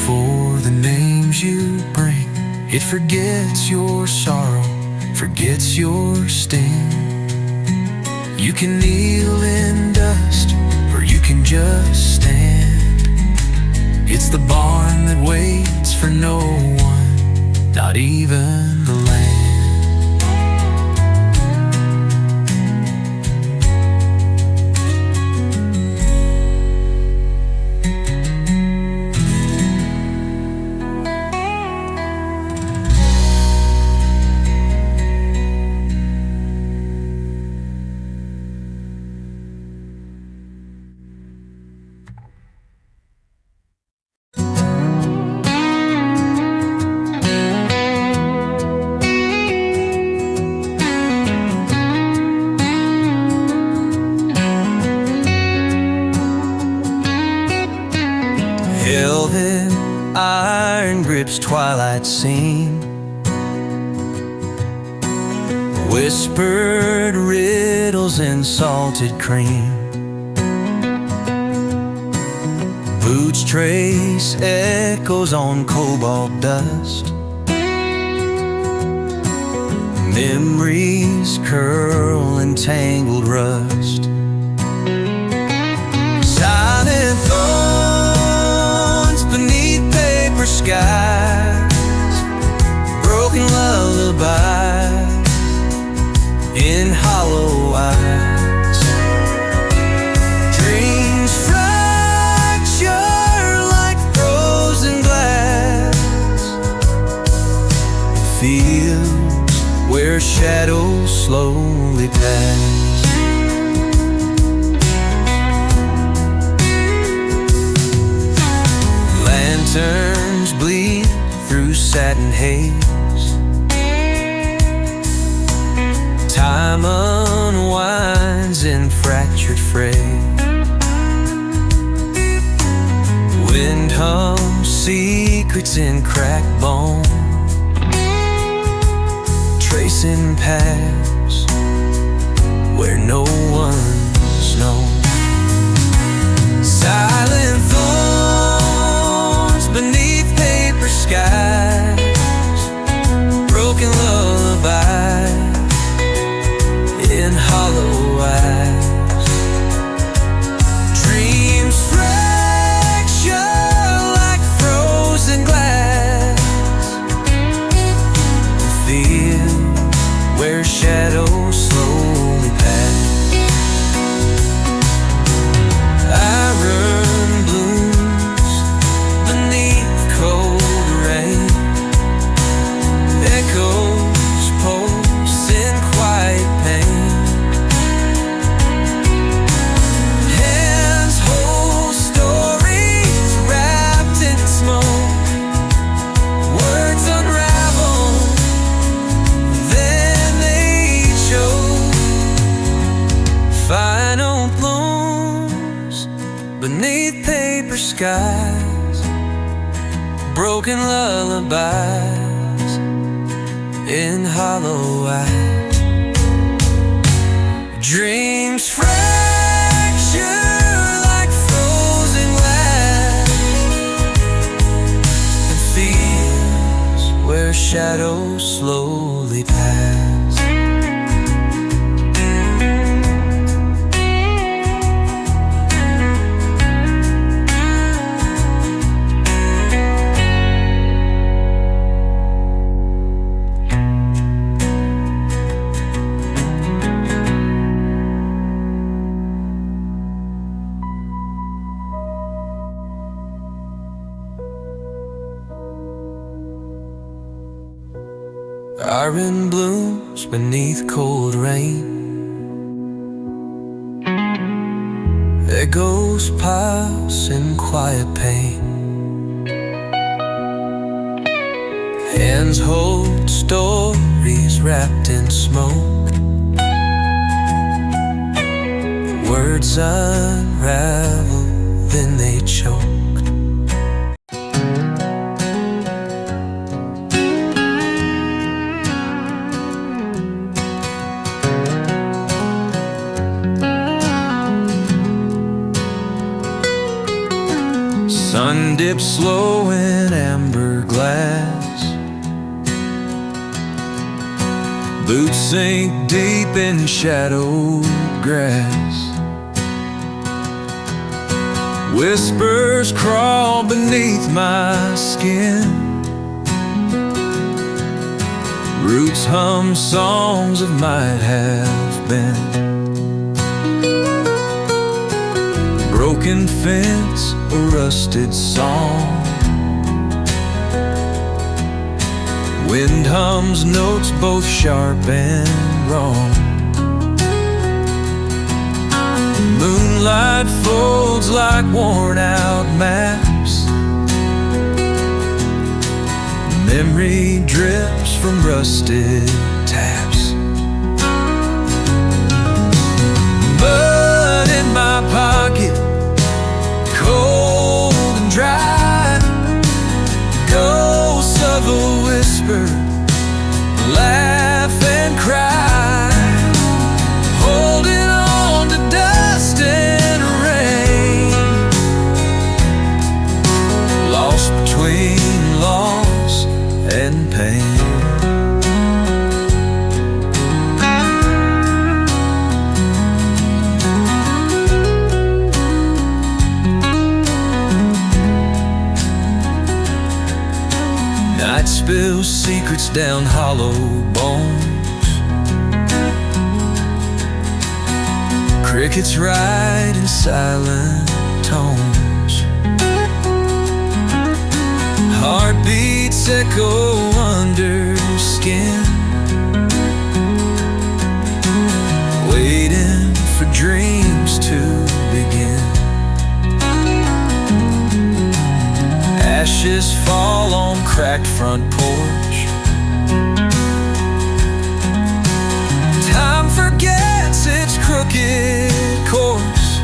for the names you bring, it forgets your sorrow, forgets your sting. You can kneel in dust, or you can just stand. It's the barn that waits for no one, not even the land. Velvet iron grips twilight scene, whispered riddles in salted cream. Boots trace echoes on cobalt dust. Memories curl in tangled rust. Silent thorns beneath paper skies, broken lullabies in hollow eyes. Dreams fracture like frozen glass. Fields where shadows slowly pass. Lanterns bleed through satin haze. Time unwinds in fractured fray. Wind hums secrets in cracked bone, tracing paths where no one's known. Silent thorns beneath paper skies, broken lullabies in hollow eyes. Dreams fracture like frozen glass. Fields where shadows slowly pass. Iron blooms beneath cold rain. Echoes pulse in quiet pain. Hands hold stories wrapped in smoke. Words unravel, then they choke. Final blooms beneath paper skies, broken lullabies in hollow eyes. Dreams fracture like frozen glass. And fields where shadows slowly pass. Iron blooms beneath cold rain. Echoes pulse in quiet pain. Hands hold stories wrapped in smoke. Words unravel, then they choke. Sun dips slow in amber glass. Boots sink deep in shadow grass. Whispers crawl beneath my skin. Roots hum songs of might have been. Broken fence, a rusted song. Wind hums notes both sharp and wrong. Moonlight folds like worn out maps. Memory drips from rusted taps. Mud in my pocket, cold and dry. Ghosts of a whisper, laugh and cry. Holding on to dust and rain. Lost between loss and pain. Night spills secrets down hollow bones. Crickets ride in silent tones. Heartbeats echo under skin, waiting for dreams to begin. Ashes fall on cracked front porch. Time forgets its crooked course.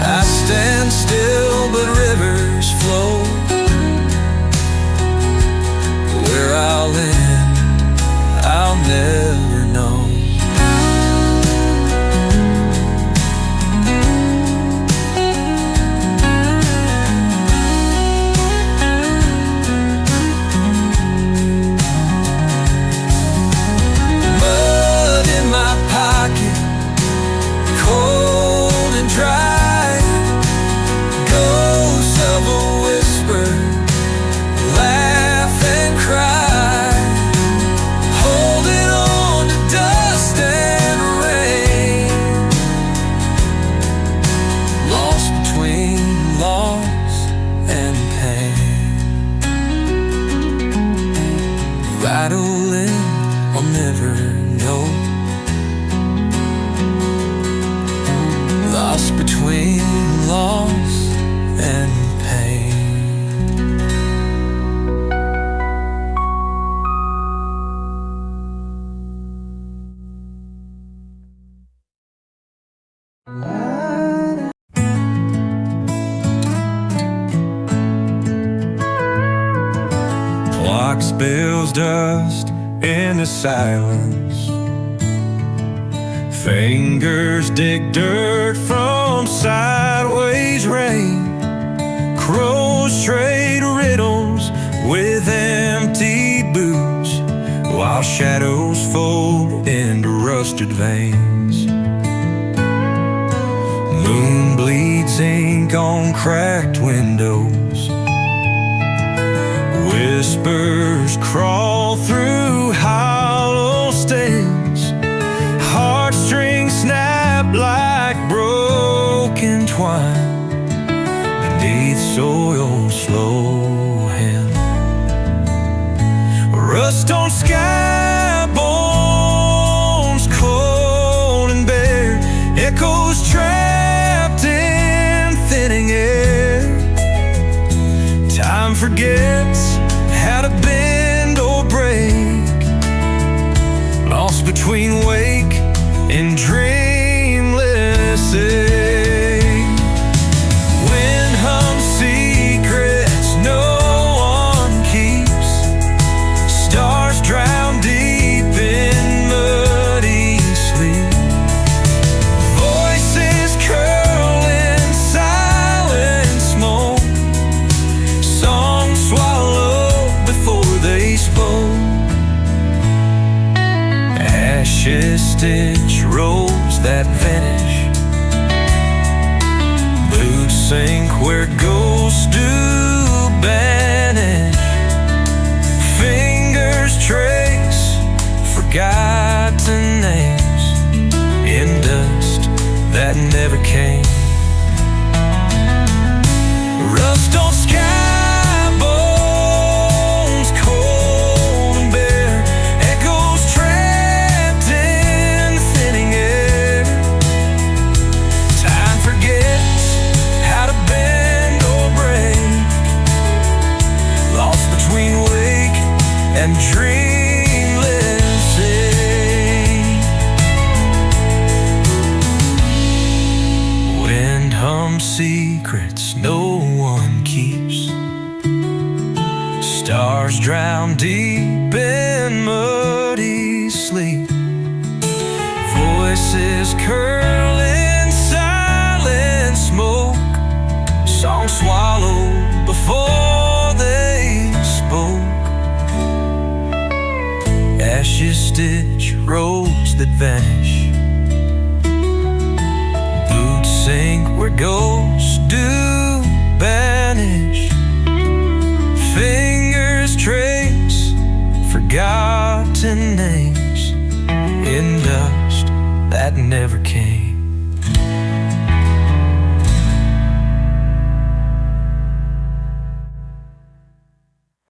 I stand still, but rivers flow. Where I'll end, I'll never know. Mud in my pocket, cold and dry. Ghosts of a whisper, laugh and cry. Holding on to dust and rain. Lost between loss and pain. Rattling, I'll never know. Lost between loss and pain. Clock spills dust in the silence. Fingers dig dirt from sideways rain. Crows trade riddles with empty boots, while shadows fold into rusted veins. Moon bleeds ink on cracked windows. Whispers crawl through hollow stems. Heartstrings snap like broken twine beneath soil's slow hand. Rust on sky, bones cold and bare. Echoes trapped in thinning air. Time forgets how to bend or break. Lost between wake and dreamless ache. Wind hums secrets no one keeps. Stars drown deep in muddy sleep. Voices curl in silent smoke. Songs sink where ghosts do banish. Fingers trace forgotten names in dust that never came. Rust on sky bones, cold and bare, echoes trapped in thinning air. Time forgets how to bend or break, lost between wake and dreamless age. Wind hums secrets no one keeps, stars drown deep in muddy sleep. Voices curl in silent smoke, songs swallowed before they spoke. Ashes stitch roads that vanish, boots sink where gold